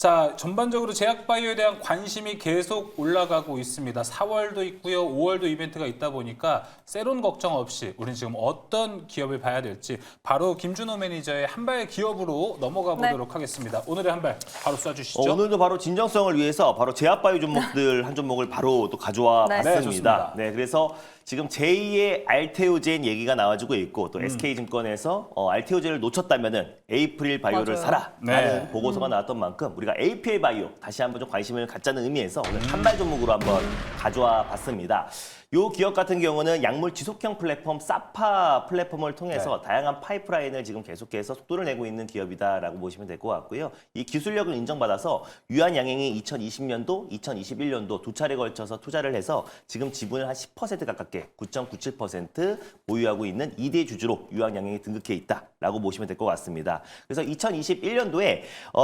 자, 전반적으로 제약바이오에 대한 관심이 계속 올라가고 있습니다. 4월도 있고요. 5월도 이벤트가 있다 보니까 세론 걱정 없이 우리는 지금 어떤 기업을 봐야 될지 바로 김준호 매니저의 한발 기업으로 넘어가 보도록 하겠습니다. 오늘의 한발 바로 쏴주시죠. 오늘도 바로 진정성을 위해서 바로 제약바이오 종목들 한 종목을 바로 또 가져와 봤습니다. 좋습니다. 네, 그래서 지금 제2의 알테오젠 얘기가 나와주고 있고 또 SK증권에서 알테오젠을 놓쳤다면은 에이프릴 바이오를 맞아요. 사라라는 보고서가 나왔던 만큼 우리가 APL 바이오 다시 한번 좀 관심을 갖자는 의미에서 오늘 한발 종목으로 한번 가져와 봤습니다. 이 기업 같은 경우는 약물 지속형 플랫폼 사파 플랫폼을 통해서 다양한 파이프라인을 지금 계속해서 속도를 내고 있는 기업이다라고 보시면 될 것 같고요. 이 기술력을 인정받아서 유한양행이 2020년도, 2021년도 두 차례 걸쳐서 투자를 해서 지금 지분을 한 10% 가깝게 9.97% 보유하고 있는 2대 주주로 유한양행이 등극해 있다라고 보시면 될 것 같습니다. 그래서 2021년도에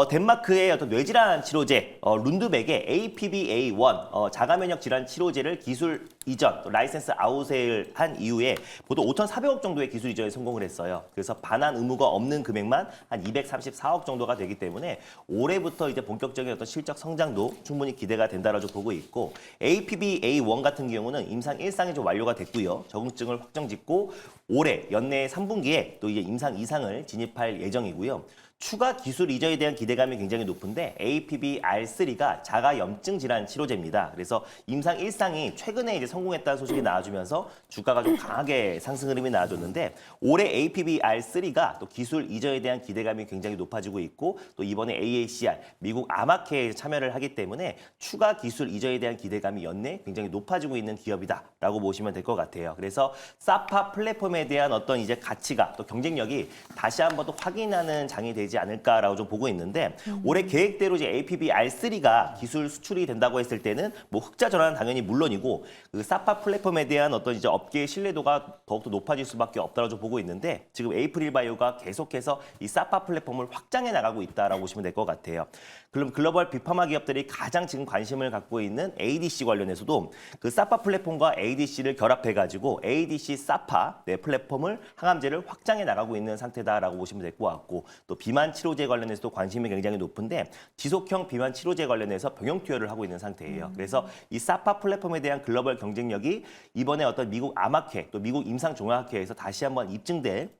덴마크의 어떤 뇌질환 치료제 룬드백의 APBA1 자가면역 질환 치료제를 기술 이전, 또 라이센스 아웃을 한 이후에 보통 5,400억 정도의 기술 이전에 성공을 했어요. 그래서 반환 의무가 없는 금액만 한 234억 정도가 되기 때문에 올해부터 이제 본격적인 어떤 실적 성장도 충분히 기대가 된다라고 보고 있고 APBA1 같은 경우는 임상 1상이 좀 완료가 됐고요. 적응증을 확정짓고 올해 연내 3분기에 또 이제 임상 2상을 진입할 예정이고요. 추가 기술 이전에 대한 기대감이 굉장히 높은데 APBR3가 자가 염증 질환 치료제입니다. 그래서 임상 1상이 최근에 이제 성공했다는 소식이 나와주면서 주가가 좀 강하게 상승 흐름이 나와줬는데 올해 APBR3가 또 기술 이전에 대한 기대감이 굉장히 높아지고 있고 또 이번에 AACR 미국 아마케에 참여를 하기 때문에 추가 기술 이전에 대한 기대감이 연내 굉장히 높아지고 있는 기업이다라고 보시면 될 것 같아요. 그래서 사파 플랫폼에 대한 어떤 이제 가치가 또 경쟁력이 다시 한번 또 확인하는 장이 되지 않을까라고 좀 보고 있는데 올해 계획대로 이제 APBR3가 기술 수출이 된다고 했을 때는 뭐 흑자 전환은 당연히 물론이고 그 사파 플랫폼에 대한 어떤 이제 업계의 신뢰도가 더욱더 높아질 수밖에 없다고 좀 보고 있는데 지금 에이프릴 바이오가 계속해서 이 사파 플랫폼을 확장해 나가고 있다라고 보시면 될 것 같아요. 그럼 글로벌 빅파마 기업들이 가장 지금 관심을 갖고 있는 ADC 관련해서도 그 사파 플랫폼과 ADC를 결합해가지고 ADC 사파 플랫폼을 항암제를 확장해 나가고 있는 상태다라고 보시면 될 것 같고 또 비만 치료제 관련해서도 관심이 굉장히 높은데 지속형 비만 치료제 관련해서 병용 투여를 하고 있는 상태예요. 그래서 이 사파 플랫폼에 대한 글로벌 경쟁력이 이번에 어떤 미국 아마케 또 미국 임상종합학회에서 다시 한번 입증될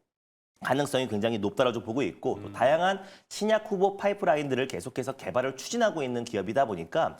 가능성이 굉장히 높다라고 보고 있고 또 다양한 신약 후보 파이프라인들을 계속해서 개발을 추진하고 있는 기업이다 보니까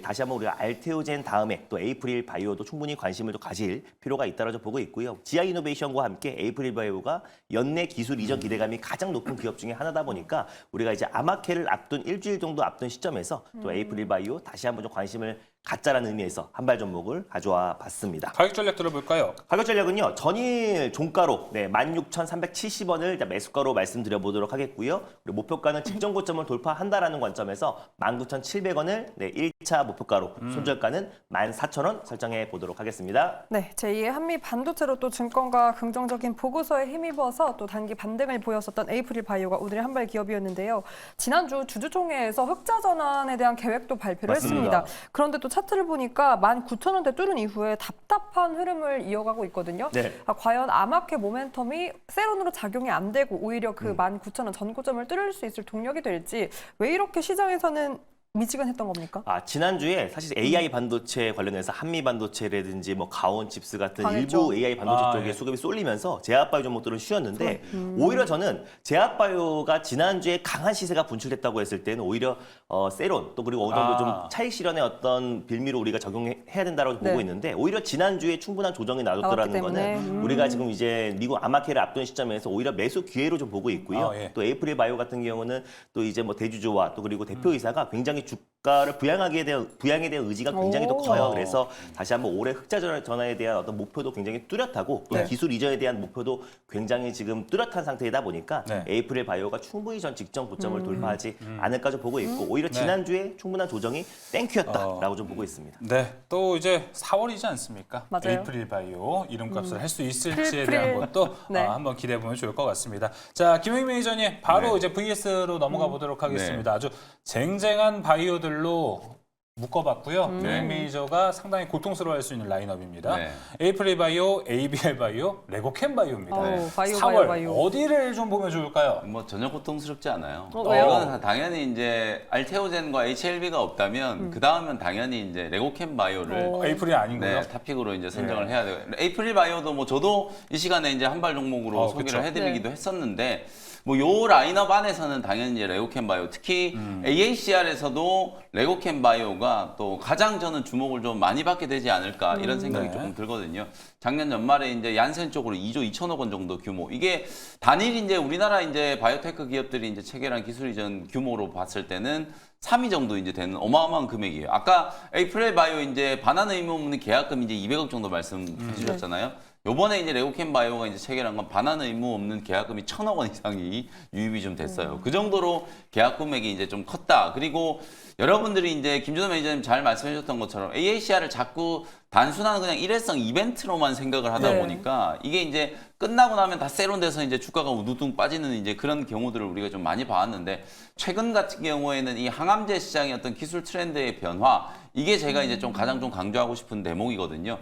다시 한번 우리가 알테오젠 다음에 또 에이프릴 바이오도 충분히 관심을 또 가질 필요가 있다라고 보고 있고요. 지아 이노베이션과 함께 에이프릴 바이오가 연내 기술 이전 기대감이 가장 높은 기업 중에 하나다 보니까 우리가 이제 아마케를 앞둔 일주일 정도 앞둔 시점에서 또 에이프릴 바이오 다시 한번 좀 관심을 갖자라는 의미에서 한발 종목을 가져와 봤습니다. 가격 전략 들어볼까요? 가격 전략은요. 전일 종가로 16,370원을 매수가로 말씀드려보도록 하겠고요. 그리고 목표가는 직전 고점을 돌파한다라는 관점에서 19,700원을 1차 목표가로 손절가는 14,000원 설정해 보도록 하겠습니다. 네, 제2의 한미 반도체로 또 증권가 긍정적인 보고서에 힘입어서 또 단기 반등을 보였었던 에이프릴 바이오가 오늘의 한발 기업이었는데요. 지난주 주주총회에서 흑자 전환에 대한 계획도 발표를 맞습니다. 했습니다. 그런데 또 차트를 보니까 19,000원대 뚫은 이후에 답답한 흐름을 이어가고 있거든요. 과연 아마케 모멘텀이 세론으로 작용이 안 되고 오히려 그 19,000원 전고점을 뚫을 수 있을 동력이 될지 왜 이렇게 시장에서는 미지근했던 겁니까? 지난주에 사실 AI 반도체 관련해서 한미 반도체라든지 뭐 가온 칩스 같은 강했죠. 일부 AI 반도체 쪽에 수급이 쏠리면서 제약바이오 종목들은 쉬었는데 오히려 저는 제약바이오가 지난주에 강한 시세가 분출됐다고 했을 때는 오히려 세론 또 그리고 어느 정도 좀 차익 실현의 어떤 빌미로 우리가 적용해야 된다고 보고 있는데 오히려 지난주에 충분한 조정이 나왔더라는 거는 우리가 지금 이제 미국 아마케를 앞둔 시점에서 오히려 매수 기회로 좀 보고 있고요. 또 에이프릴 바이오 같은 경우는 또 이제 뭐 대주주와 또 그리고 대표이사가 굉장히 주가를 부양에 대한 의지가 굉장히 더 커요. 그래서 다시 한번 올해 흑자 전환에 대한 어떤 목표도 굉장히 뚜렷하고 또 기술 이전에 대한 목표도 굉장히 지금 뚜렷한 상태이다 보니까 에이프릴 바이오가 충분히 전 직전 고점을 돌파하지 않을까 좀 보고 있고 오히려 지난주에 충분한 조정이 땡큐였다라고 좀 보고 있습니다. 네, 또 이제 4월이지 않습니까? 맞아요. 에이프릴 바이오 이름값을 할 수 있을지에 대한 것도 한번 기대해 보면 좋을 것 같습니다. 자, 김영희 매니저님 바로 이제 VS로 넘어가 보도록 하겠습니다. 아주 쟁쟁한 바이오들로 묶어봤고요. 김영민 매니저가 상당히 고통스러워할 수 있는 라인업입니다. 네. 에이프릴 바이오, ABL 바이오, 레고캠 바이오입니다. 바이오, 4월 바이오. 어디를 좀 보면 좋을까요? 뭐 전혀 고통스럽지 않아요. 왜요? 이건 당연히 이제 알테오젠과 HLB가 없다면 그 다음은 당연히 이제 레고캠 바이오를 에이프릴이 아닌가요? 네, 탑픽으로 이제 선정을 해야 돼요. 에이프릴 바이오도 뭐 저도 이 시간에 이제 한발 종목으로 소개를 그쵸. 해드리기도 했었는데 뭐 요 라인업 안에서는 당연히 이제 레고캠 바이오, 특히 AACR에서도 레고캠 바이오가 또 가장 저는 주목을 좀 많이 받게 되지 않을까 이런 생각이 네. 조금 들거든요. 작년 연말에 이제 얀센 쪽으로 2조 2천억 원 정도 규모. 이게 단일 이제 우리나라 이제 바이오테크 기업들이 이제 체결한 기술 이전 규모로 봤을 때는 3위 정도 이제 되는 어마어마한 금액이에요. 아까 에이프릴 바이오 이제 반환 의무 없는 계약금 이제 200억 정도 말씀해 주셨잖아요. 요번에 이제 레고캠 바이오가 이제 체결한 건 반환 의무 없는 계약금이 1,000억 원 이상이 유입이 좀 됐어요. 그 정도로 계약 금액이 이제 좀 컸다. 그리고 여러분들이 이제 김준호 매니저님 잘 말씀해 주셨던 것처럼 AACR을 자꾸 단순한 그냥 일회성 이벤트로만 생각을 하다 네. 보니까 이게 이제 끝나고 나면 다 세론돼서 이제 주가가 우두둥 빠지는 이제 그런 경우들을 우리가 좀 많이 봐왔는데 최근 같은 경우에는 이 항암제 시장의 어떤 기술 트렌드의 변화 이게 제가 이제 좀 가장 좀 강조하고 싶은 대목이거든요.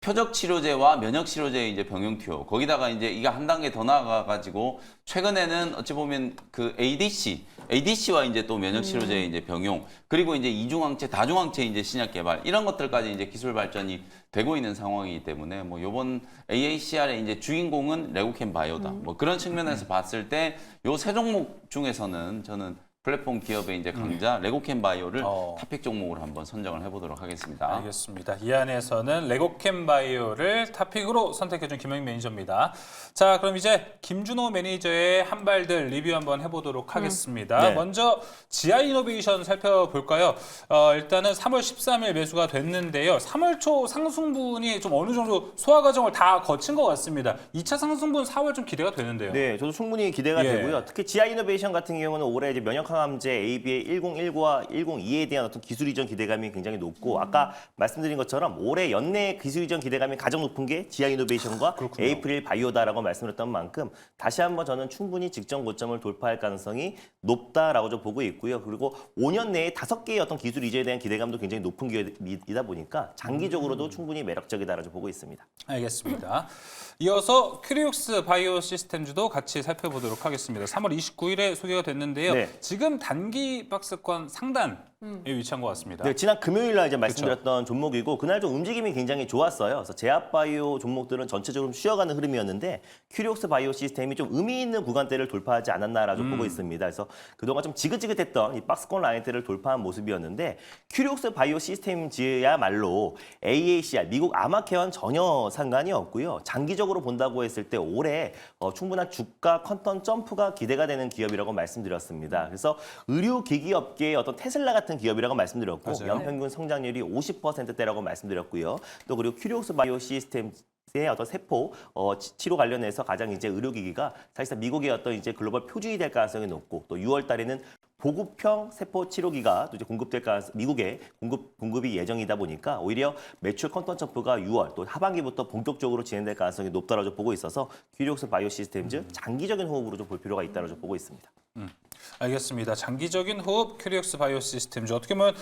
표적 치료제와 면역 치료제의 이제 병용 투여 거기다가 이제 이게 한 단계 더 나아가가지고 최근에는 어찌 보면 그 ADC와 이제 또 면역 치료제의 이제 병용 그리고 이제 이중항체, 다중항체 이제 신약 개발 이런 것들까지 이제 기술 발전이 되고 있는 상황이기 때문에 뭐 요번 AACR의 이제 주인공은 레고캠 바이오다. 뭐 그런 측면에서 봤을 때 요 세 종목 중에서는 저는 플랫폼 기업의 이제 강자 레고캠 바이오를 탑픽 종목으로 한번 선정을 해보도록 하겠습니다. 알겠습니다. 이 안에서는 레고캠 바이오를 탑픽으로 선택해준 김영민 매니저입니다. 자, 그럼 이제 김준호 매니저의 한발들 리뷰 한번 해보도록 하겠습니다. 네. 먼저 지아이노베이션 살펴볼까요? 일단은 3월 13일 매수가 됐는데요. 3월 초 상승분이 좀 어느 정도 소화 과정을 다 거친 것 같습니다. 2차 상승분 4월 좀 기대가 되는데요. 네, 저도 충분히 기대가 예. 되고요. 특히 지아이노베이션 같은 경우는 올해 이제 면역항암제 AB의 101과 102에 대한 어떤 기술 이전 기대감이 굉장히 높고 아까 말씀드린 것처럼 올해 연내 기술 이전 기대감이 가장 높은 게 지아이노베이션과 그렇군요. 에이프릴 바이오다라고 말씀드렸던 만큼 다시 한번 저는 충분히 직전 고점을 돌파할 가능성이 높다라고 좀 보고 있고요. 그리고 5년 내에 5개의 어떤 기술 이전에 대한 기대감도 굉장히 높은 기업이다 보니까 장기적으로도 충분히 매력적이다라고 좀 보고 있습니다. 알겠습니다. 이어서 큐리옥스 바이오 시스템즈도 같이 살펴보도록 하겠습니다. 3월 29일에 소개가 됐는데요. 네. 지금 단기 박스권 상단에 위치한 것 같습니다. 네, 지난 금요일 날 이제 말씀드렸던 종목이고 그날 좀 움직임이 굉장히 좋았어요. 그래서 제약바이오 종목들은 전체적으로 쉬어가는 흐름이었는데 큐리옥스 바이오 시스템이 좀 의미 있는 구간대를 돌파하지 않았나라고 보고 있습니다. 그래서 그동안 좀 지긋지긋했던 이 박스권 라인대를 돌파한 모습이었는데 큐리옥스 바이오 시스템즈야말로 AACR 미국 아마케와는 전혀 상관이 없고요. 장기적으로 본다고 했을 때 올해 충분한 주가 컨턴 점프가 기대가 되는 기업이라고 말씀드렸습니다. 그래서 의료기기 업계의 어떤 테슬라 같은 기업이라고 말씀드렸고 맞아요. 연평균 성장률이 50%대라고 말씀드렸고요. 또 그리고 큐리옥스 바이오 시스템의 어떤 세포 치료 관련해서 가장 이제 의료기기가 사실상 미국의 어떤 이제 글로벌 표준이 될 가능성이 높고 또 6월 달에는 보급형 세포 치료기가 또 이제 공급될 가능성 미국에 공급이 예정이다 보니까 오히려 매출 컨턴 점프가 6월 또 하반기부터 본격적으로 진행될 가능성이 높다라고 보고 있어서 큐리옥스 바이오 시스템즈 장기적인 호흡으로 좀 볼 필요가 있다라고 좀 보고 있습니다. 알겠습니다. 장기적인 호흡 큐리옥스 바이오 시스템즈 어떻게 보면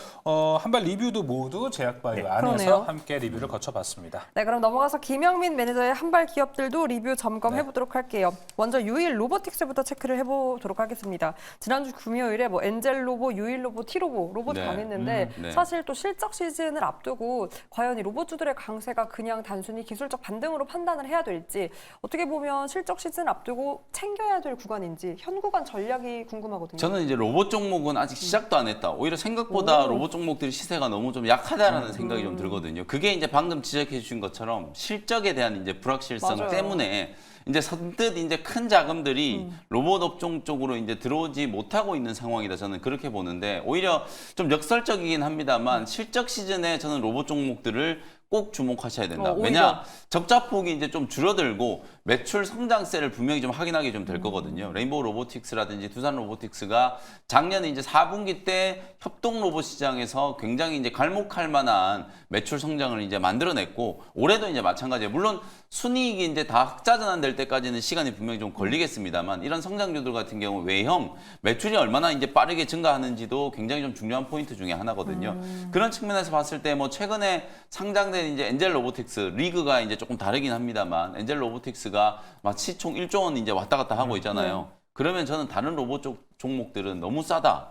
한발 리뷰도 모두 제약바이오 안에서 그러네요. 함께 리뷰를 거쳐봤습니다. 네, 그럼 넘어가서 김영민 매니저의 한발 기업들도 리뷰 점검해보도록 할게요. 먼저 유일 로보틱스부터 체크를 해보도록 하겠습니다. 지난주 금요일에 뭐 엔젤로보, 유일로보, T로보 로봇 네. 당했는데 네. 사실 또 실적 시즌을 앞두고 과연 이 로봇주들의 강세가 그냥 단순히 기술적 반등으로 판단을 해야 될지 어떻게 보면 실적 시즌을 앞두고 챙겨야 될 구간인지 현 구간 전략이 궁금하거든요. 저는 이제 로봇 종목은 아직 시작도 안 했다. 오히려 생각보다 로봇 종목들이 시세가 너무 좀 약하다라는 생각이 좀 들거든요. 그게 이제 방금 지적해 주신 것처럼 실적에 대한 이제 불확실성 맞아요. 때문에 이제 선뜻 이제 큰 자금들이 로봇 업종 쪽으로 이제 들어오지 못하고 있는 상황이다. 저는 그렇게 보는데 오히려 좀 역설적이긴 합니다만 실적 시즌에 저는 로봇 종목들을 꼭 주목하셔야 된다. 오히려. 왜냐 적자폭이 이제 좀 줄어들고 매출 성장세를 분명히 좀 확인하게 좀 될 거거든요. 레인보우 로보틱스라든지 두산 로보틱스가 작년에 이제 4분기 때 협동 로봇 시장에서 굉장히 이제 갈목할 만한 매출 성장을 이제 만들어냈고 올해도 이제 마찬가지예요. 물론 순이익이 이제 다 흑자전환될 될 때까지는 시간이 분명히 좀 걸리겠습니다만 이런 성장주들 같은 경우 외형 매출이 얼마나 이제 빠르게 증가하는지도 굉장히 좀 중요한 포인트 중에 하나거든요. 그런 측면에서 봤을 때 뭐 최근에 상장된 이제 엔젤 로보틱스 리그가 이제 조금 다르긴 합니다만 엔젤 로보틱스가 막 시총 1조 원 이제 왔다 갔다 하고 있잖아요. 그러면 저는 다른 로봇 종목들은 너무 싸다.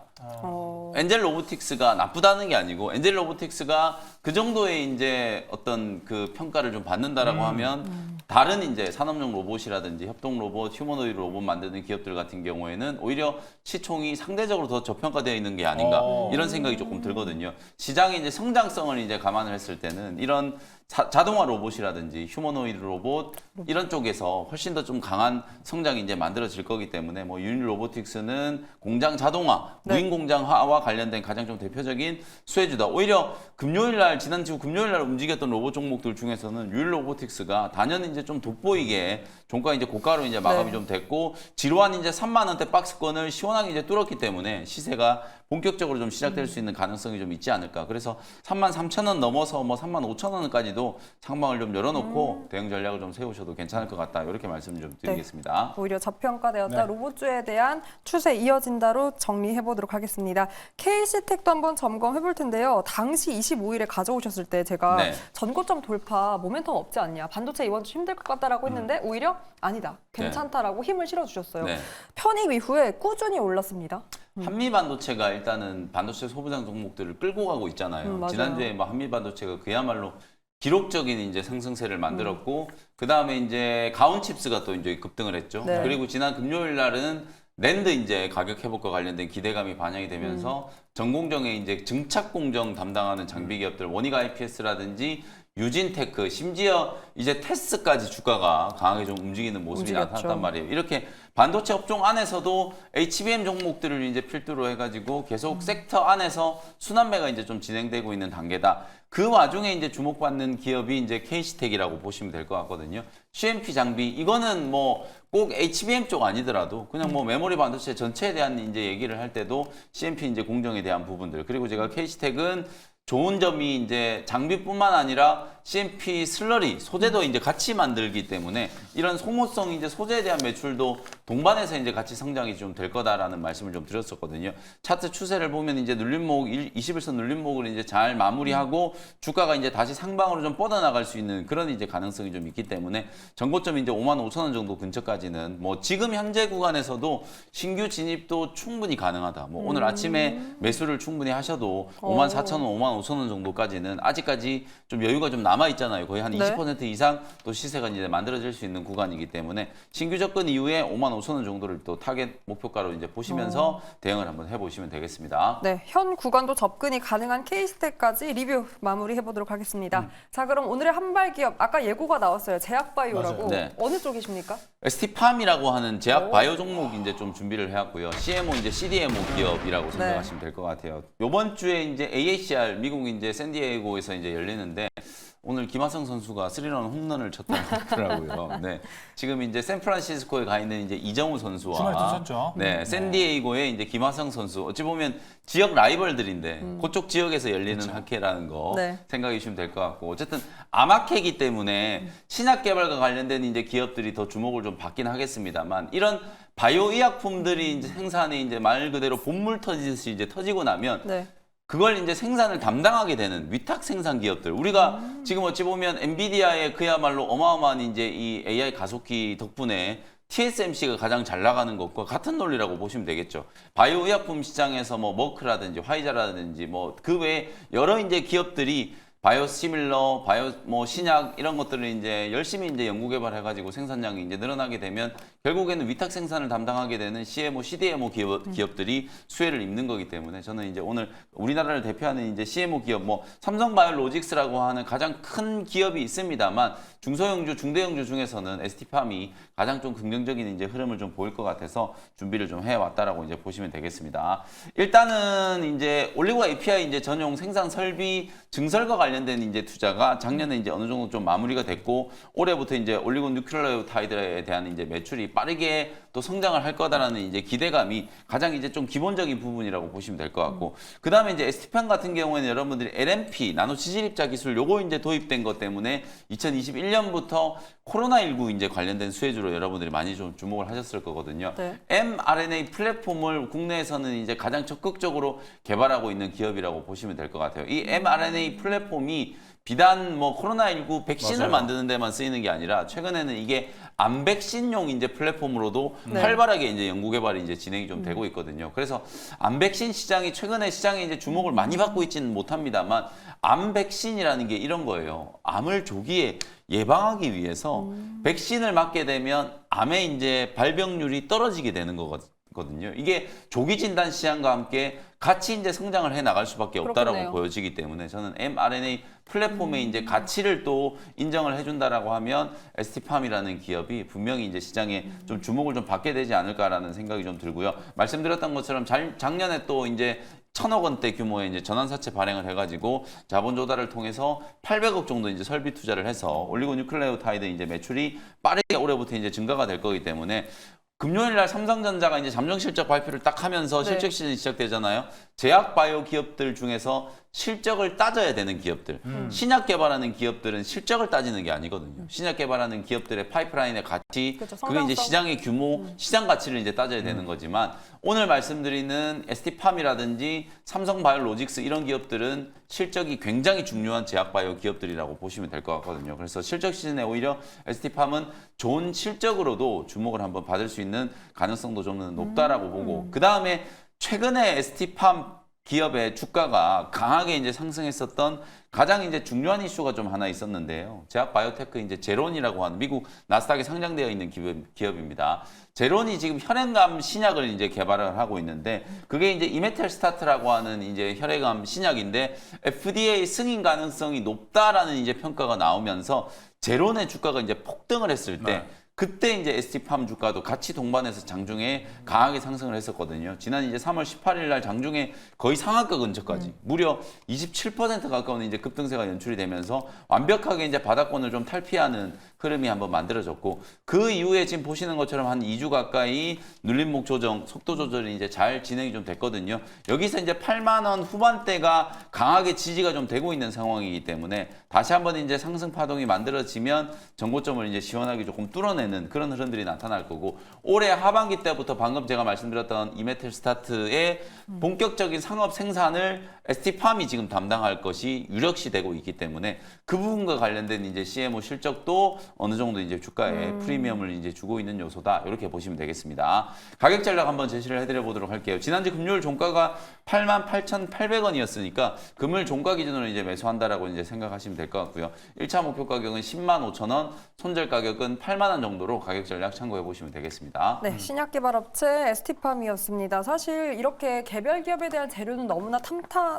엔젤 로보틱스가 나쁘다는 게 아니고 엔젤 로보틱스가 그 정도의 이제 어떤 그 평가를 좀 받는다라고 하면 다른 이제 산업용 로봇이라든지 협동 로봇, 휴머노이드 로봇 만드는 기업들 같은 경우에는 오히려 시총이 상대적으로 더 저평가되어 있는 게 아닌가 이런 생각이 조금 들거든요. 시장의 이제 성장성을 이제 감안을 했을 때는 이런 자동화 로봇이라든지 휴머노이드 로봇 이런 쪽에서 훨씬 더 좀 강한 성장이 이제 만들어질 거기 때문에 뭐 유닛 로보틱스는 공장 자동화, 무인 공장화와 관련된 가장 좀 대표적인 수혜주다. 오히려 지난주 금요일 날 움직였던 로봇 종목들 중에서는 유닛 로보틱스가 단연 이제 좀 돋보이게 종가 이제 고가로 이제 마감이 좀 됐고 지루한 이제 3만 원대 박스권을 시원하게 이제 뚫었기 때문에 시세가 본격적으로 좀 시작될 수 있는 가능성이 좀 있지 않을까. 그래서 33,000원 넘어서 뭐 35,000원까지도 상방을 좀 열어놓고 대응 전략을 좀 세우셔도 괜찮을 것 같다. 이렇게 말씀 좀 드리겠습니다. 오히려 저평가되었다. 로봇주에 대한 추세 이어진다로 정리해 보도록 하겠습니다. KC텍도 한번 점검해 볼 텐데요. 당시 25일에 가져오셨을 때 제가 전고점 돌파 모멘텀 없지 않냐. 반도체 이번 주 힘들 것 같다라고 했는데 오히려 아니다. 괜찮다라고 힘을 실어주셨어요. 편입 이후에 꾸준히 올랐습니다. 한미반도체가 일단은 반도체 소부장 종목들을 끌고 가고 있잖아요. 지난주에 뭐 한미반도체가 그야말로 기록적인 이제 상승세를 만들었고 그 다음에 이제 가온칩스가 또 이제 급등을 했죠. 그리고 지난 금요일 날은 낸드 이제 가격 회복과 관련된 기대감이 반영이 되면서 전공정에 이제 증착 공정 담당하는 장비 기업들 원익 IPS라든지 유진테크 심지어 이제 테스까지 주가가 강하게 좀 움직이는 모습이 나타났단 말이에요. 이렇게 반도체 업종 안에서도 HBM 종목들을 이제 필두로 해가지고 계속 섹터 안에서 순환매가 이제 좀 진행되고 있는 단계다. 그 와중에 이제 주목받는 기업이 이제 KC텍이라고 보시면 될 것 같거든요. CMP 장비 이거는 뭐 꼭 HBM 쪽 아니더라도 그냥 뭐 메모리 반도체 전체에 대한 이제 얘기를 할 때도 CMP 이제 공정에 대한 부분들 그리고 제가 KC텍은 좋은 점이 이제 장비뿐만 아니라 CMP 슬러리 소재도 이제 같이 만들기 때문에 이런 소모성 이제 소재에 대한 매출도 동반해서 이제 같이 성장이 좀 될 거다라는 말씀을 좀 드렸었거든요. 차트 추세를 보면 이제 눌림목 21선 눌림목을 이제 잘 마무리하고 주가가 이제 다시 상방으로 좀 뻗어나갈 수 있는 그런 이제 가능성이 좀 있기 때문에 전고점이 이제 55,000원 정도 근처까지는 뭐 지금 현재 구간에서도 신규 진입도 충분히 가능하다. 뭐 오늘 아침에 매수를 충분히 하셔도 54,000원, 55,000원 정도까지는 아직까지 좀 여유가 좀 남아 있잖아요. 거의 한 20% 이상 또 시세가 이제 만들어질 수 있는 구간이기 때문에 신규 접근 이후에 55,000원 정도를 또 타겟 목표가로 이제 보시면서 대응을 한번 해보시면 되겠습니다. 네, 현 구간도 접근이 가능한 KC텍까지 리뷰 마무리해 보도록 하겠습니다. 자, 그럼 오늘의 한발 기업 아까 예고가 나왔어요. 제약바이오라고 어느 쪽이십니까? ST팜이라고 하는 제약 바이오 종목 이제 좀 준비를 해왔고요. CMO 이제 CDMO 기업이라고 생각하시면 될 것 같아요. 이번 주에 이제 AACR 미국 이제 샌디에이고에서 이제 열리는데. 오늘 김하성 선수가 3런 홈런을 쳤다고 하더라고요. 네. 지금 이제 샌프란시스코에 가 있는 이제 이정우 선수와 주말 뛰셨죠. 네, 샌디에이고에 이제 김하성 선수. 어찌 보면 지역 라이벌들인데 그쪽 지역에서 열리는 학회라는 거 생각해 주시면 될 것 같고 어쨌든 암학회이기 때문에 신약 개발과 관련된 이제 기업들이 더 주목을 좀 받긴 하겠습니다만 이런 바이오 의약품들이 이제 생산이 이제 말 그대로 본물 터지듯이 이제 터지고 나면 그걸 이제 생산을 담당하게 되는 위탁 생산 기업들. 우리가 지금 어찌 보면 엔비디아의 그야말로 어마어마한 이제 이 AI 가속기 덕분에 TSMC가 가장 잘 나가는 것과 같은 논리라고 보시면 되겠죠. 바이오 의약품 시장에서 뭐 머크라든지 화이자라든지 뭐 그 외에 여러 이제 기업들이 바이오 시밀러, 바이오 뭐 신약 이런 것들을 이제 열심히 이제 연구 개발해가지고 생산량이 이제 늘어나게 되면 결국에는 위탁 생산을 담당하게 되는 CMO, CDMO 기업들이 수혜를 입는 거기 때문에 저는 이제 오늘 우리나라를 대표하는 이제 CMO 기업 뭐 삼성바이오로직스라고 하는 가장 큰 기업이 있습니다만 중소형주, 중대형주 중에서는 ST팜이 가장 좀 긍정적인 이제 흐름을 좀 보일 것 같아서 준비를 좀 해왔다라고 이제 보시면 되겠습니다. 일단은 이제 올리고 API 이제 전용 생산 설비 증설과 관련 관련된 이제 투자가 작년에 이제 어느 정도 좀 마무리가 됐고 올해부터 이제 올리고뉴클레오타이드에 대한 이제 매출이 빠르게 또 성장을 할 거다라는 이제 기대감이 가장 이제 좀 기본적인 부분이라고 보시면 될 것 같고 그다음에 이제 ST팜 같은 경우에는 여러분들이 LNP 나노 지질입자 기술 요거 이제 도입된 것 때문에 2021년부터 코로나19 이제 관련된 수혜주로 여러분들이 많이 좀 주목을 하셨을 거거든요. 네. mRNA 플랫폼을 국내에서는 이제 가장 적극적으로 개발하고 있는 기업이라고 보시면 될 것 같아요. 이 mRNA 플랫폼이 비단 뭐 코로나19 백신을 맞아요. 만드는 데만 쓰이는 게 아니라 최근에는 이게 암 백신용 이제 플랫폼으로도 네. 활발하게 이제 연구 개발이 이제 진행이 좀 되고 있거든요. 그래서 암 백신 시장이 최근에 시장에 이제 주목을 많이 받고 있지는 못합니다만 암 백신이라는 게 이런 거예요. 암을 조기에 예방하기 위해서 백신을 맞게 되면 암의 이제 발병률이 떨어지게 되는 거거든요. 이게 조기 진단 시장과 함께 같이 이제 성장을 해 나갈 수밖에 없다라고 그렇겠네요. 보여지기 때문에 저는 mRNA 플랫폼의 이제 가치를 또 인정을 해준다라고 하면 ST팜이라는 기업이 분명히 이제 시장에 좀 주목을 좀 받게 되지 않을까라는 생각이 좀 들고요. 말씀드렸던 것처럼 작년에 또 이제 1,000억 원대 규모의 이제 전환사채 발행을 해가지고 자본 조달을 통해서 800억 정도 이제 설비 투자를 해서 올리고뉴클레오타이드 이제 매출이 빠르게 올해부터 이제 증가가 될 거기 때문에 금요일 날 삼성전자가 이제 잠정 실적 발표를 딱 하면서 네. 실적 시즌이 시작되잖아요. 제약 바이오 기업들 중에서 실적을 따져야 되는 기업들. 신약 개발하는 기업들은 실적을 따지는 게 아니거든요. 신약 개발하는 기업들의 파이프라인의 가치, 그렇죠, 그게 이제 성장성. 시장의 규모, 시장 가치를 이제 따져야 되는 거지만 오늘 말씀드리는 ST팜이라든지 삼성바이오로직스 이런 기업들은 실적이 굉장히 중요한 제약바이오 기업들이라고 보시면 될 것 같거든요. 그래서 실적 시즌에 오히려 ST팜은 좋은 실적으로도 주목을 한번 받을 수 있는 가능성도 좀 높다라고 보고 그 다음에 최근에 ST팜 기업의 주가가 강하게 이제 상승했었던 가장 이제 중요한 이슈가 좀 하나 있었는데요. 제약 바이오테크 이제 제론이라고 하는 미국 나스닥에 상장되어 있는 기업입니다. 제론이 지금 혈액암 신약을 이제 개발을 하고 있는데 그게 이제 이메텔스타트라고 하는 이제 혈액암 신약인데 FDA 승인 가능성이 높다라는 이제 평가가 나오면서 제론의 주가가 이제 폭등을 했을 때 네. 그때 이제 ST팜 주가도 같이 동반해서 장중에 강하게 상승을 했었거든요. 지난 이제 3월 18일 날 장중에 거의 상한가 근처까지 무려 27% 가까운 이제 급등세가 연출이 되면서 완벽하게 이제 바닥권을 좀 탈피하는 흐름이 한번 만들어졌고 그 이후에 지금 보시는 것처럼 한 2주 가까이 눌림목 조정, 속도 조절이 이제 잘 진행이 좀 됐거든요. 여기서 이제 8만 원 후반대가 강하게 지지가 좀 되고 있는 상황이기 때문에 다시 한번 이제 상승 파동이 만들어지면 전고점을 이제 시원하게 조금 뚫어내는 그런 흐름들이 나타날 거고 올해 하반기 때부터 방금 제가 말씀드렸던 이메텔스타트의 본격적인 상업 생산을 ST팜이 지금 담당할 것이 유력시 되고 있기 때문에 그 부분과 관련된 이제 CMO 실적도 어느 정도 이제 주가에 프리미엄을 이제 주고 있는 요소다. 이렇게 보시면 되겠습니다. 가격 전략 한번 제시를 해드려 보도록 할게요. 지난주 금요일 종가가 88,800원이었으니까 금요일 종가 기준으로 이제 매수한다라고 이제 생각하시면 될 것 같고요. 1차 목표 가격은 105,000원, 손절 가격은 8만 원 정도로 가격 전략 참고해 보시면 되겠습니다. 네, 신약 개발업체 ST팜이었습니다. 사실 이렇게 개별 기업에 대한 재료는 너무나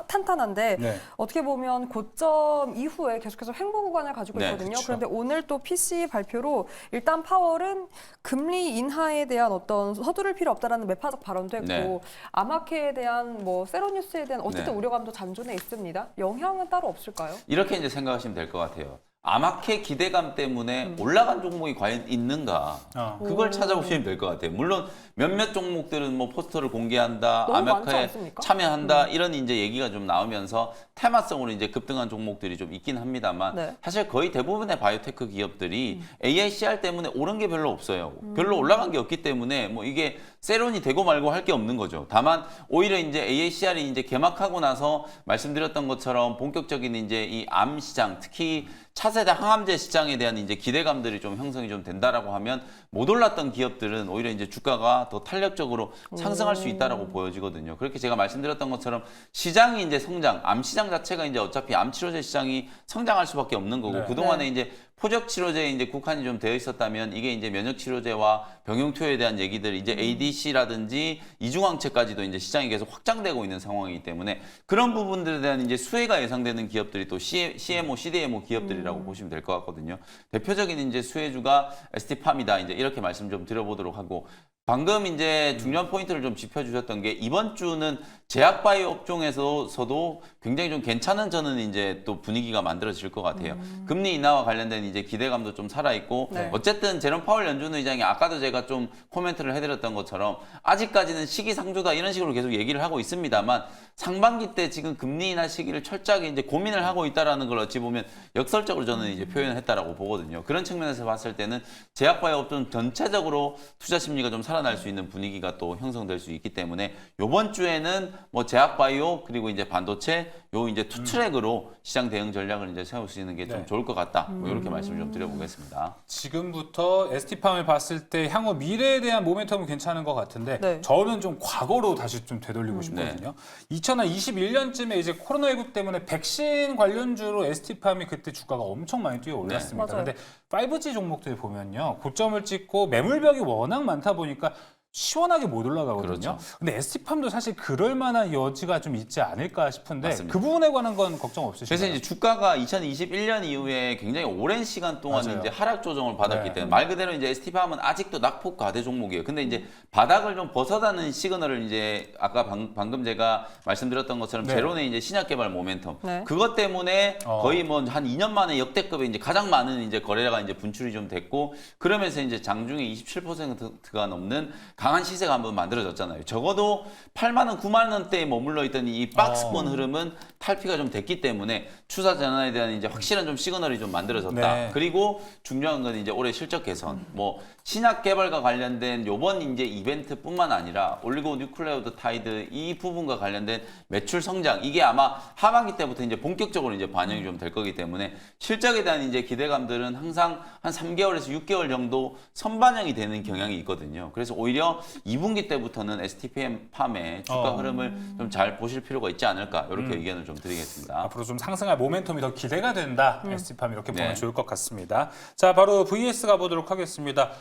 탄탄한데 네. 어떻게 보면 고점 이후에 계속해서 횡보 구간을 가지고 네, 있거든요. 그쵸. 그런데 오늘 또 PC 발표로 일단 파월은 금리 인하에 대한 어떤 서두를 필요 없다라는 매파적 발언도 했고 네. 아마케에 대한 뭐 세로뉴스에 대한 어쨌든 네. 우려감도 잔존해 있습니다. 영향은 따로 없을까요? 이렇게 이제 생각하시면 될 것 같아요. 아마케 기대감 때문에 올라간 종목이 과연 있는가? 그걸 찾아보시면 될 것 같아요. 물론 몇몇 종목들은 뭐 포스터를 공개한다, 너무 많지 아마케에 않습니까? 참여한다 이런 이제 얘기가 좀 나오면서 테마성으로 이제 급등한 종목들이 좀 있긴 합니다만 네. 사실 거의 대부분의 바이오테크 기업들이 AICR 때문에 오른 게 별로 없어요. 별로 올라간 게 없기 때문에 뭐 이게 세론이 되고 말고 할 게 없는 거죠. 다만 오히려 이제 AACR이 이제 개막하고 나서 말씀드렸던 것처럼 본격적인 이제 이 암 시장 특히 차세대 항암제 시장에 대한 이제 기대감들이 좀 형성이 좀 된다라고 하면 못 올랐던 기업들은 오히려 이제 주가가 더 탄력적으로 상승할 수 있다라고 보여지거든요. 그렇게 제가 말씀드렸던 것처럼 시장이 이제 성장, 암 시장 자체가 이제 어차피 암 치료제 시장이 성장할 수밖에 없는 거고 네. 그동안에 이제 포적 치료제에 이제 국한이 좀 되어 있었다면 이게 이제 면역 치료제와 병용 투여에 대한 얘기들 이제 ADC라든지 이중항체까지도 이제 시장이 계속 확장되고 있는 상황이기 때문에 그런 부분들에 대한 이제 수혜가 예상되는 기업들이 또 CMO, CDMO 기업들이라고 보시면 될 것 같거든요. 대표적인 이제 수혜주가 ST팜이다. 이제 이렇게 말씀 좀 드려보도록 하고 방금 이제 중요한 포인트를 좀 짚어주셨던 게 이번 주는 제약바이오 업종에서도 굉장히 좀 괜찮은 저는 이제 또 분위기가 만들어질 것 같아요. 금리 인하와 관련된 이제 기대감도 좀 살아있고 네. 어쨌든 제롬 파월 연준 의장이 아까도 제가 좀 코멘트를 해드렸던 것처럼 아직까지는 시기상조다 이런 식으로 계속 얘기를 하고 있습니다만 상반기 때 지금 금리 인하 시기를 철저하게 이제 고민을 하고 있다라는 걸 어찌 보면 역설적으로 저는 이제 표현을 했다라고 보거든요. 그런 측면에서 봤을 때는 제약바이오 업종 전체적으로 투자 심리가 좀 살아날 수 있는 분위기가 또 형성될 수 있기 때문에 이번 주에는 뭐 제약바이오 그리고 이제 반도체 요 이제 투 트랙으로 시장 대응 전략을 이제 세울 수 있는 게 좀 네. 좋을 것 같다. 뭐 이렇게 말씀을 좀 드려보겠습니다. 지금부터 ST팜을 봤을 때 향후 미래에 대한 모멘텀은 괜찮은 것 같은데 네. 저는 좀 과거로 다시 좀 되돌리고 싶거든요. 2021년쯤에 이제 코로나19 때문에 백신 관련주로 ST팜이 그때 주가가 엄청 많이 뛰어 올랐습니다. 맞아요. 근데 5G 종목들 보면요. 고점을 찍고 매물벽이 워낙 많다 보니까 시원하게 못 올라가거든요. 그렇죠. 근데 ST팜도 사실 그럴 만한 여지가 좀 있지 않을까 싶은데 맞습니다. 그 부분에 관한 건 걱정 없으신가요? 그래서 이제 주가가 2021년 이후에 굉장히 오랜 시간 동안 맞아요. 이제 하락 조정을 받았기 네. 때문에 말 그대로 이제 ST팜은 아직도 낙폭 과대 종목이에요. 근데 이제 바닥을 좀 벗어나는 시그널을 이제 아까 방금 제가 말씀드렸던 것처럼 네. 제론의 이제 신약 개발 모멘텀 네. 그것 때문에 거의 뭐 한 2년 만에 역대급의 이제 가장 많은 이제 거래가 이제 분출이 좀 됐고 그러면서 이제 장중에 27%가 넘는 강한 시세가 한번 만들어졌잖아요. 적어도 8만 원, 9만 원대에 머물러 있던 이 박스권 흐름은 탈피가 좀 됐기 때문에 추사 전환에 대한 이제 확실한 좀 시그널이 좀 만들어졌다. 네. 그리고 중요한 건 이제 올해 실적 개선, 뭐 신약 개발과 관련된 요번 이제 이벤트뿐만 아니라 올리고 뉴클레오드 타이드 이 부분과 관련된 매출 성장 이게 아마 하반기 때부터 이제 본격적으로 이제 반영이 좀 될 거기 때문에 실적에 대한 이제 기대감들은 항상 한 3개월에서 6개월 정도 선반영이 되는 경향이 있거든요. 그래서 오히려 2분기 때부터는 ST팜의 주가 흐름을 좀 잘 보실 필요가 있지 않을까 이렇게 의견을 좀 드리겠습니다. 앞으로 좀 상승할 모멘텀이 더 기대가 된다. ST팜 이렇게 보면 네. 좋을 것 같습니다. 자, 바로 VS 가보도록 하겠습니다.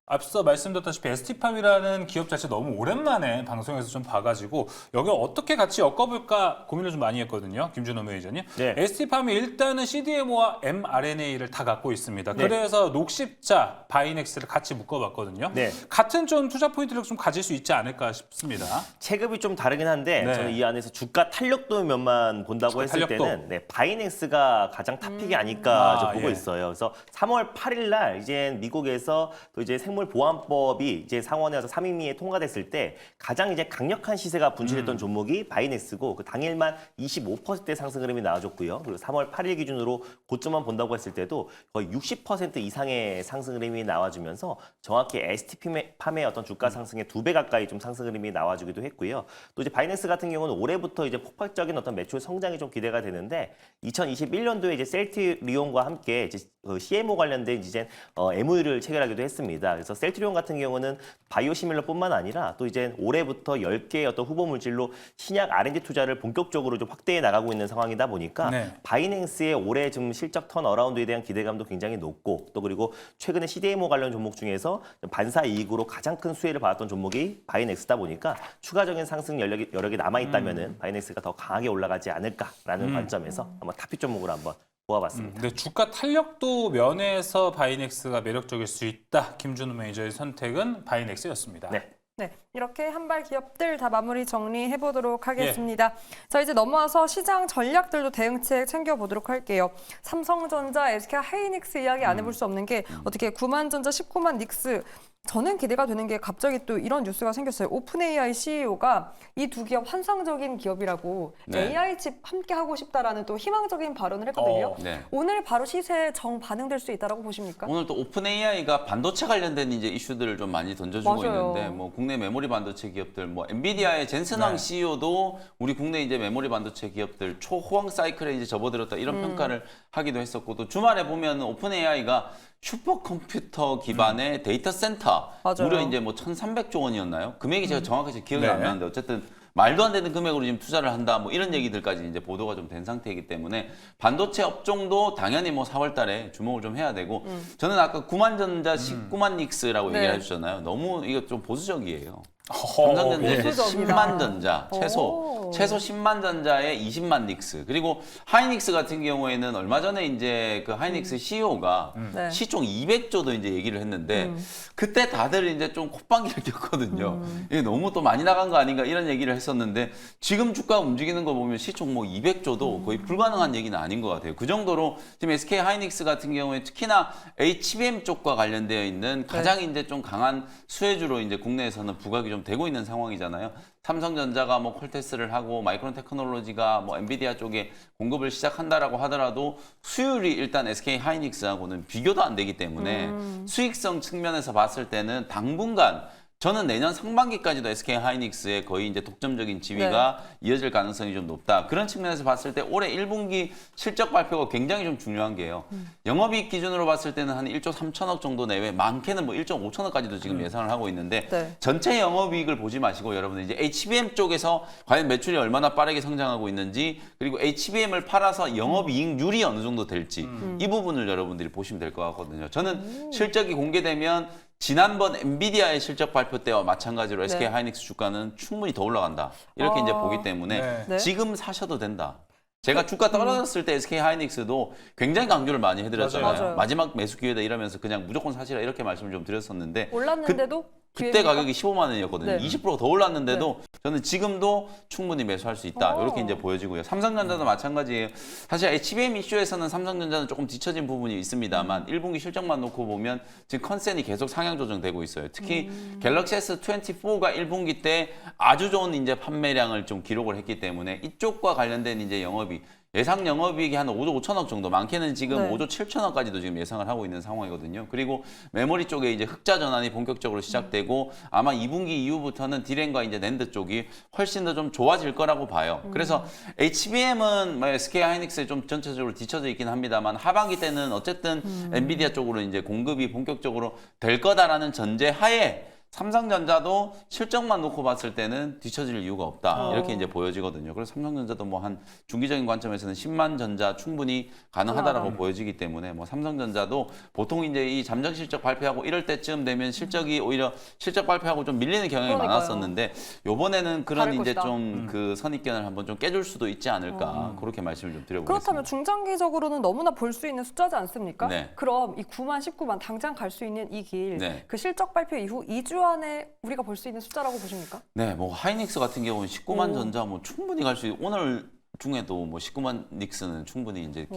앞서 말씀드렸다시피 ST팜이라는 기업 자체 너무 오랜만에 방송에서 좀 봐가지고 여기를 어떻게 같이 엮어볼까 고민을 좀 많이 했거든요. 김준호 매니저님. 네. ST팜이 일단은 CDMO와 mRNA를 다 갖고 있습니다. 네. 그래서 녹십자, 바이넥스를 같이 묶어봤거든요. 네. 같은 좀 투자 포인트를 좀 가질 수 있지 않을까 싶습니다. 체급이 좀 다르긴 한데 네. 저는 이 안에서 주가 탄력도 몇만 본다고 주가 했을 탄력도. 때는 네, 바이넥스가 가장 탑픽이 아닐까 좀 보고 예. 있어요. 그래서 3월 8일 날 이제 미국에서 또 이제 생물 보안법이 이제 상원에서 상임위에 통과됐을 때 가장 이제 강력한 시세가 분출했던 종목이 바이넥스고 그 당일만 25%의 상승 흐름이 나와줬고요. 그리고 3월 8일 기준으로 고점만 본다고 했을 때도 거의 60% 이상의 상승 흐름이 나와주면서 정확히 ST팜의 어떤 주가 상승의 2배 가까이 좀 상승 흐름이 나와주기도 했고요. 또 이제 바이넥스 같은 경우는 올해부터 이제 폭발적인 어떤 매출 성장이 좀 기대가 되는데 2021년도에 이제 셀트리온과 함께 이제 CMO 관련된 이제 MOU를 체결하기도 했습니다. 그래서 셀트리온 같은 경우는 바이오시밀러뿐만 아니라 또 이제 올해부터 10개의 어떤 후보 물질로 신약 R&D 투자를 본격적으로 좀 확대해 나가고 있는 상황이다 보니까 네. 바이낸스의 올해 좀 실적 턴어라운드에 대한 기대감도 굉장히 높고 또 그리고 최근에 CDMO 관련 종목 중에서 반사 이익으로 가장 큰 수혜를 받았던 종목이 바이넥스다 보니까 추가적인 상승 여력이 남아 있다면은 바이넥스가 더 강하게 올라가지 않을까라는 관점에서 한번 탑픽 종목으로 한번 보아봤습니다. 근데 주가 탄력도 면에서 바이넥스가 매력적일 수 있다. 김준호 매니저의 선택은 바이넥스였습니다. 네. 네, 이렇게 한발 기업들 다 마무리 정리해 보도록 하겠습니다. 자, 이제 넘어와서 시장 전략들도 대응책 챙겨보도록 할게요. 삼성전자, SK 하이닉스 이야기 안 해볼 수 없는 게 어떻게 9만전자, 19만 닉스 저는 기대가 되는 게 갑자기 또 이런 뉴스가 생겼어요. 오픈 AI CEO가 이 두 기업 환상적인 기업이라고 네. AI 칩 함께 하고 싶다라는 또 희망적인 발언을 했거든요. 네. 오늘 바로 시세에 정 반응될 수 있다라고 보십니까? 오늘 또 오픈 AI가 반도체 관련된 이제 이슈들을 좀 많이 던져주고 맞아요. 있는데 뭐 국내 메모리 반도체 기업들 뭐 엔비디아의 젠슨왕 네. CEO도 우리 국내 이제 메모리 반도체 기업들 초호황 사이클에 이제 접어들었다 이런 평가를 하기도 했었고 또 주말에 보면 오픈 AI가 슈퍼컴퓨터 기반의 데이터 센터 맞아요. 무려 이제 뭐 1,300조 원이었나요? 금액이 제가 정확하게 기억이 네. 안 나는데 어쨌든 말도 안 되는 금액으로 지금 투자를 한다 뭐 이런 얘기들까지 이제 보도가 좀 된 상태이기 때문에 반도체 업종도 당연히 뭐 4월 달에 주목을 좀 해야 되고 저는 아까 9만전자 19만 닉스라고 네. 얘기를 해주셨잖아요. 너무 이거 좀 보수적이에요. 삼성전자 이제 보수적이다. 10만 전자 최소 10만 전자에 20만 닉스. 그리고 하이닉스 같은 경우에는 얼마 전에 이제 그 하이닉스 CEO가 네. 시총 200조도 이제 얘기를 했는데 그때 다들 이제 좀 콧방귀를 꼈거든요. 이게 너무 또 많이 나간 거 아닌가 이런 얘기를 했었는데 지금 주가 움직이는 거 보면 시총 뭐 200조도 거의 불가능한 얘기는 아닌 것 같아요. 그 정도로 지금 SK 하이닉스 같은 경우에 특히나 HBM 쪽과 관련되어 있는 가장 이제 좀 강한 수혜주로 이제 국내에서는 부각이 좀 되고 있는 상황이잖아요. 삼성전자가 뭐 콜테스를 하고 마이크론 테크놀로지가 뭐 엔비디아 쪽에 공급을 시작한다라고 하더라도 수율이 일단 SK 하이닉스하고는 비교도 안 되기 때문에 수익성 측면에서 봤을 때는 당분간 저는 내년 상반기까지도 SK 하이닉스의 거의 이제 독점적인 지위가 이어질 가능성이 좀 높다. 그런 측면에서 봤을 때 올해 1분기 실적 발표가 굉장히 좀 중요한 게요. 영업이익 기준으로 봤을 때는 한 1조 3천억 정도 내외, 많게는 뭐 1조 5천억까지도 지금 예상을 하고 있는데 네. 전체 영업이익을 보지 마시고 여러분들 이제 HBM 쪽에서 과연 매출이 얼마나 빠르게 성장하고 있는지 그리고 HBM을 팔아서 영업이익률이 어느 정도 될지 이 부분을 여러분들이 보시면 될 것 같거든요. 저는 실적이 공개되면 지난번 엔비디아의 실적 발표 때와 마찬가지로 SK 하이닉스 주가는 충분히 더 올라간다. 이렇게 이제 보기 때문에 네. 지금 사셔도 된다. 제가 주가 떨어졌을 때 SK 하이닉스도 굉장히 강조를 많이 해드렸잖아요. 맞아요. 마지막 매수 기회다 이러면서 그냥 무조건 사시라 이렇게 말씀을 좀 드렸었는데 올랐는데도 그때 기회입니까? 가격이 15만 원이었거든요. 네. 20%더 올랐는데도 저는 지금도 충분히 매수할 수 있다. 이렇게 이제 보여지고요. 삼성전자도 마찬가지예요. 사실 HBM 이슈에서는 삼성전자는 조금 뒤처진 부분이 있습니다만 1분기 실적만 놓고 보면 지금 컨센이 계속 상향 조정되고 있어요. 특히 갤럭시 S24가 1분기 때 아주 좋은 이제 판매량을 좀 기록을 했기 때문에 이쪽과 관련된 이제 영업이 예상 영업이익이 한 5조 5천억 정도, 많게는 지금 네. 5조 7천억까지도 지금 예상을 하고 있는 상황이거든요. 그리고 메모리 쪽에 이제 흑자 전환이 본격적으로 시작되고 아마 2분기 이후부터는 디램과 이제 낸드 쪽이 훨씬 더 좀 좋아질 거라고 봐요. 그래서 HBM은 뭐 SK 하이닉스에 좀 전체적으로 뒤쳐져 있긴 합니다만 하반기 때는 어쨌든 엔비디아 쪽으로 이제 공급이 본격적으로 될 거다라는 전제 하에 삼성전자도 실적만 놓고 봤을 때는 뒤처질 이유가 없다. 이렇게 이제 보여지거든요. 그래서 삼성전자도 뭐 한 중기적인 관점에서는 10만 전자 충분히 가능하다라고 보여지기 때문에 뭐 삼성전자도 보통 이제 이 잠정 실적 발표하고 이럴 때쯤 되면 실적이 오히려 실적 발표하고 좀 밀리는 경향이 그러니까요. 많았었는데 요번에는 그런 다를 이제 것이다. 좀 그 선입견을 한번 좀 깨줄 수도 있지 않을까. 그렇게 말씀을 좀 드려보겠습니다. 그렇다면 중장기적으로는 너무나 볼 수 있는 숫자지 않습니까? 네. 그럼 이 9만, 19만 당장 갈 수 있는 이 길, 네. 그 실적 발표 이후 2주 안에 우리가 볼 수 있는 숫자라고 보십니까? 네, 뭐 하이닉스 같은 경우는 19만 전자 뭐 충분히 갈 수 있고 오늘 중에도 뭐 19만 닉스는 충분히 이제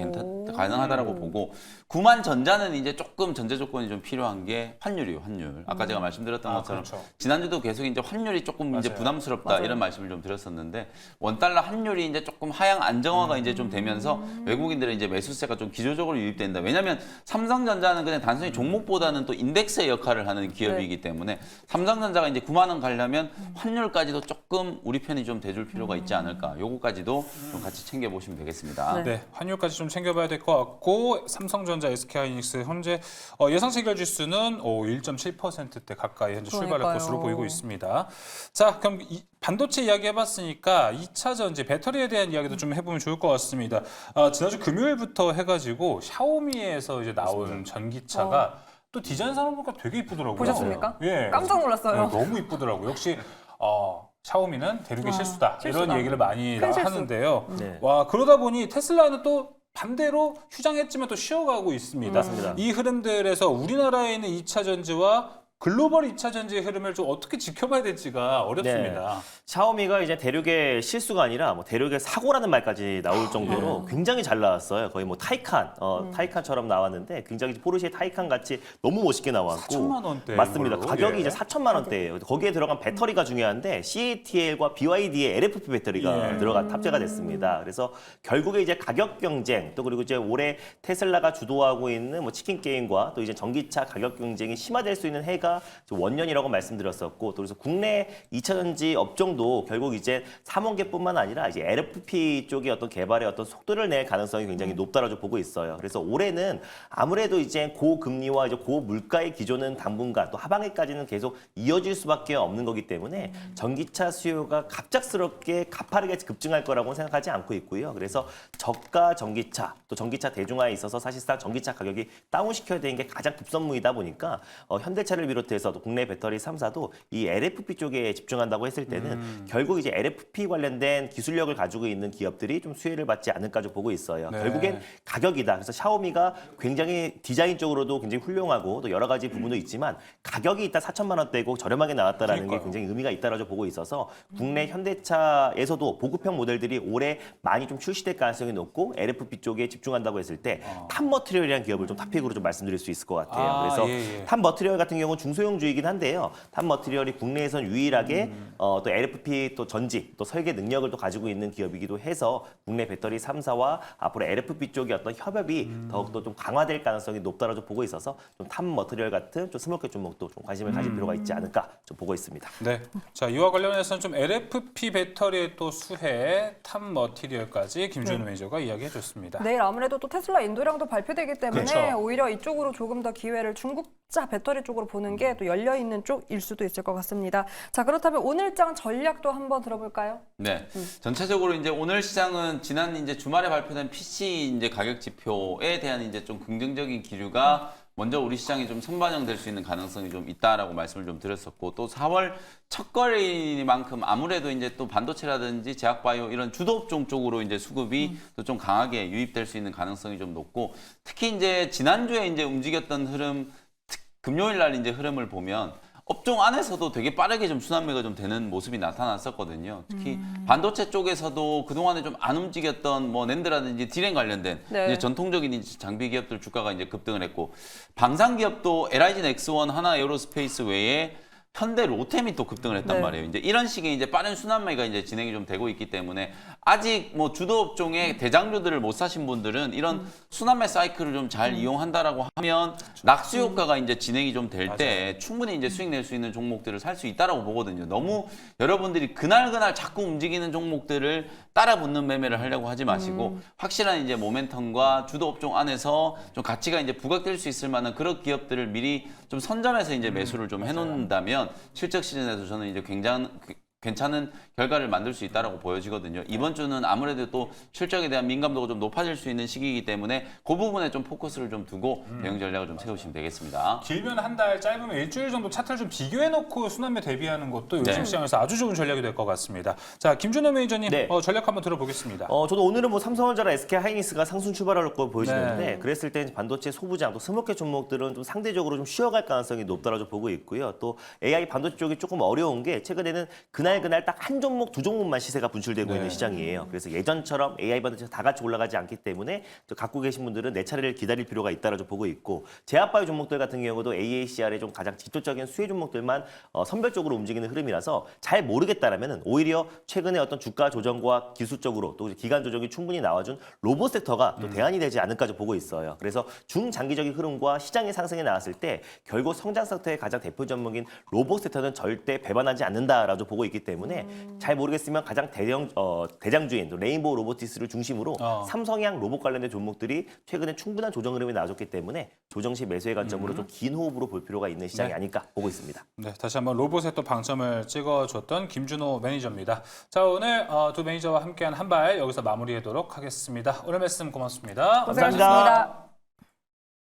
가능하다라고 보고 9만 전자는 이제 조금 전제 조건이 좀 필요한 게 환율이요, 환율. 아까 제가 말씀드렸던 것처럼 그렇죠. 지난주도 계속 이제 환율이 조금 이제 맞아요. 부담스럽다 맞아요. 이런 말씀을 좀 드렸었는데 원달러 환율이 이제 조금 하향 안정화가 이제 좀 되면서 외국인들의 이제 매수세가 좀 기조적으로 유입된다. 왜냐하면 삼성전자는 그냥 단순히 종목보다는 또 인덱스의 역할을 하는 기업이기 때문에 삼성전자가 이제 9만 원 가려면 환율까지도 조금 우리 편이 좀 돼줄 필요가 있지 않을까. 요거까지도 좀 같이 챙겨 보시면 되겠습니다. 네. 네, 환율까지 좀 챙겨봐야 될 것 같고 삼성전자, SK하이닉스 현재 예상 체결 지수는 1.7%대 가까이 현재 출발할 그러니까요. 것으로 보이고 있습니다. 자, 그럼 반도체 이야기 해봤으니까 2차 전지 배터리에 대한 이야기도 좀 해보면 좋을 것 같습니다. 지난주 금요일부터 해가지고 샤오미에서 이제 나온 전기차가 또 디자인상으로 보니까 되게 이쁘더라고요. 보셨습니까? 예. 깜짝 놀랐어요. 너무 이쁘더라고요. 역시 샤오미는 대륙의 실수다. 실수다. 이런 얘기를 많이 큰 실수. 하는데요. 네. 와, 그러다 보니 테슬라는 또 반대로 휴장했지만 또 쉬어가고 있습니다. 맞습니다. 이 흐름들에서 우리나라에 있는 2차 전지와 글로벌 2차 전지의 흐름을 좀 어떻게 지켜봐야 될지가 어렵습니다. 샤오미가 이제 대륙의 실수가 아니라 뭐 대륙의 사고라는 말까지 나올 정도로 굉장히 잘 나왔어요. 거의 뭐 타이칸, 타이칸처럼 나왔는데 굉장히 포르쉐 타이칸 같이 너무 멋있게 나왔고 4천만 원대 맞습니다. 이걸로. 가격이 예. 이제 4천만 원대예요. 거기에 들어간 배터리가 중요한데 CATL과 BYD의 LFP 배터리가 예. 들어가 탑재가 됐습니다. 그래서 결국에 이제 가격 경쟁 또 그리고 이제 올해 테슬라가 주도하고 있는 뭐 치킨 게임과 또 이제 전기차 가격 경쟁이 심화될 수 있는 해가 원년이라고 말씀드렸었고 또 그래서 국내 2차 전지 업종도 결국 이제 3원계뿐만 아니라 이제 LFP 쪽의 어떤 개발의 어떤 속도를 낼 가능성이 굉장히 높다라고 보고 있어요. 그래서 올해는 아무래도 이제 고금리와 이제 고물가의 기조는 당분간 또 하반기까지는 계속 이어질 수밖에 없는 거기 때문에 전기차 수요가 갑작스럽게 가파르게 급증할 거라고 생각하지 않고 있고요. 그래서 저가 전기차 또 전기차 대중화에 있어서 사실상 전기차 가격이 다운시켜야 되는 게 가장 급선무이다 보니까 현대차를 비롯해서 또 국내 배터리 3사도 이 LFP 쪽에 집중한다고 했을 때는 결국 이제 LFP 관련된 기술력을 가지고 있는 기업들이 좀 수혜를 받지 않을까 좀 보고 있어요. 네. 결국엔 가격이다. 그래서 샤오미가 굉장히 디자인적으로도 굉장히 훌륭하고 또 여러 가지 부분도 있지만 가격이 일단 4천만 원대고 저렴하게 나왔다라는 게 그러니까요. 굉장히 의미가 있다라고 보고 있어서 국내 현대차에서도 보급형 모델들이 올해 많이 좀 출시될 가능성이 높고 LFP 쪽에 집중한다고 했을 때 탑머티리얼이라는 기업을 좀 탑픽으로 좀 말씀드릴 수 있을 것 같아요. 아, 그래서 예, 예. 탑머티리얼 같은 경우는 중소형주이긴 한데요. 탑머티리얼이 국내에선 유일하게 또 LFP 또 전지 또 설계 능력을 또 가지고 있는 기업이기도 해서 국내 배터리 3사와 앞으로 LFP 쪽의 어떤 협업이 더욱더 좀 강화될 가능성이 높다라고 보고 있어서 좀 탑머티리얼 같은 좀 스몰캡 종목도 좀 관심을 가질 필요가 있지 않을까 좀 보고 있습니다. 네. 자, 이와 관련해서는 좀 LFP 배터리의 또 수혜, 탑 머티리얼까지 김준호 매니저가 이야기해 줬습니다. 내일 아무래도 또 테슬라 인도량도 발표되기 때문에 그렇죠. 오히려 이쪽으로 조금 더 기회를 중국자 배터리 쪽으로 보는 게 또 열려 있는 쪽일 수도 있을 것 같습니다. 자, 그렇다면 오늘장 전략도 한번 들어볼까요? 네. 전체적으로 이제 오늘 시장은 지난 이제 주말에 발표된 PC 이제 가격 지표에 대한 이제 좀 긍정적인 기류가 먼저 우리 시장에 좀 선반영될 수 있는 가능성이 좀 있다라고 말씀을 좀 드렸었고 또 4월 첫 거래일만큼 아무래도 이제 또 반도체라든지 제약바이오 이런 주도업종 쪽으로 이제 수급이 또 좀 강하게 유입될 수 있는 가능성이 좀 높고 특히 이제 지난주에 이제 움직였던 흐름 금요일 날 이제 흐름을 보면 업종 안에서도 되게 빠르게 좀 순환매가 좀 되는 모습이 나타났었거든요. 특히 반도체 쪽에서도 그동안에 좀 안 움직였던 뭐 낸드라든지 디램 관련된 네. 이제 전통적인 이제 장비 기업들 주가가 이제 급등을 했고 방산 기업도 LIG 넥스원, 하나 에어로스페이스 외에 현대 로템이 또 급등을 했단 네. 말이에요. 이제 이런 식의 이제 빠른 순환매가 이제 진행이 좀 되고 있기 때문에 아직 뭐 주도 업종의 대장주들을 못 사신 분들은 이런 순환매 사이클을 좀 잘 이용한다라고 하면 낙수 효과가 이제 진행이 좀 될 때 충분히 이제 수익 낼 수 있는 종목들을 살 수 있다라고 보거든요. 너무 여러분들이 그날 자꾸 움직이는 종목들을 따라 붙는 매매를 하려고 하지 마시고 확실한 이제 모멘텀과 주도 업종 안에서 좀 가치가 이제 부각될 수 있을 만한 그런 기업들을 미리 좀 선점해서 이제 매수를 좀 해놓는다면 실적 시즌에도 저는 이제 괜찮은 결과를 만들 수 있다라고 보여지거든요. 이번 주는 아무래도 또 실적에 대한 민감도가 좀 높아질 수 있는 시기이기 때문에 그 부분에 좀 포커스를 좀 두고 대응 전략을 좀 세우시면 되겠습니다. 길면 한 달, 짧으면 일주일 정도 차트를 좀 비교해놓고 순환매 대비하는 것도 요즘 네. 시장에서 아주 좋은 전략이 될 것 같습니다. 자, 김준호 매니저님 네. 전략 한번 들어보겠습니다. 저도 오늘은 뭐 삼성전자, SK하이닉스가 상승 출발할 거 보여지는데 네. 그랬을 때 반도체 소부장 또 스몰캡 종목들은 좀 상대적으로 좀 쉬어갈 가능성이 높다라고 보고 있고요. 또 AI 반도체 쪽이 조금 어려운 게 최근에는 그날 딱 한 종목, 두 종목만 시세가 분출되고 네. 있는 시장이에요. 그래서 예전처럼 AI 반도체가 다 같이 올라가지 않기 때문에 또 갖고 계신 분들은 내 차례를 기다릴 필요가 있다라고 보고 있고 제약바이오 종목들 같은 경우도 AACR의 좀 가장 직접적인 수혜 종목들만 선별적으로 움직이는 흐름이라서 잘 모르겠다라면 오히려 최근에 어떤 주가 조정과 기술적으로 또 기간 조정이 충분히 나와준 로봇 섹터가 또 대안이 되지 않을까 보고 있어요. 그래서 중장기적인 흐름과 시장의 상승에 나왔을 때 결국 성장 섹터의 가장 대표 종목인 로봇 섹터는 절대 배반하지 않는다라고 보고 있기 때문에 잘 모르겠으면 가장 대장주인 또 레인보우 로보티스를 중심으로 삼성향 로봇 관련된 종목들이 최근에 충분한 조정 흐름이 나와줬기 때문에 조정 시 매수의 관점으로 좀 긴 호흡으로 볼 필요가 있는 시장이 네. 아닐까 보고 있습니다. 네, 다시 한번 로봇에 또 방점을 찍어줬던 김준호 매니저입니다. 자, 오늘 두 매니저와 함께한 한발 여기서 마무리하도록 하겠습니다. 오늘 말씀 고맙습니다. 고생하셨습니다.